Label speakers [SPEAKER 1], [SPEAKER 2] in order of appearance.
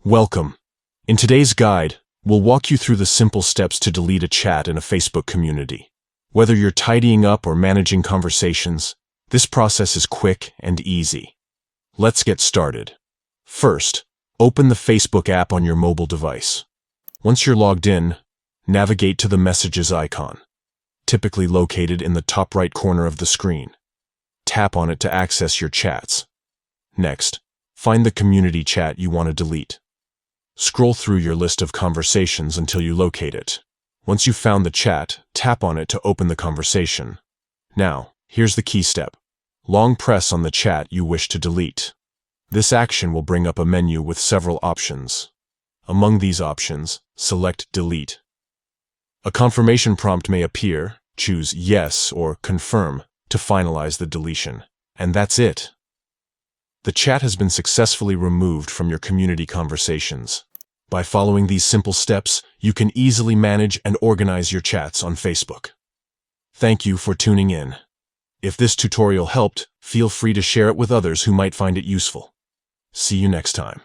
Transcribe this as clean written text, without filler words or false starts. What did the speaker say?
[SPEAKER 1] Welcome. In today's guide, we'll walk you through the simple steps to delete a chat in a Facebook community. Whether you're tidying up or managing conversations, this process is quick and easy. Let's get started. First, open the Facebook app on your mobile device. Once you're logged in, navigate to the Messages icon, typically located in the top right corner of the screen. Tap on it to access your chats. Next, find the community chat you want to delete. Scroll through your list of conversations until you locate it. Once you've found the chat, tap on it to open the conversation. Now, here's the key step. Long press on the chat you wish to delete. This action will bring up a menu with several options. Among these options, select Delete. A confirmation prompt may appear. Choose Yes or Confirm to finalize the deletion. And that's it. The chat has been successfully removed from your community conversations. By following these simple steps, you can easily manage and organize your chats on Facebook. Thank you for tuning in. If this tutorial helped, feel free to share it with others who might find it useful. See you next time.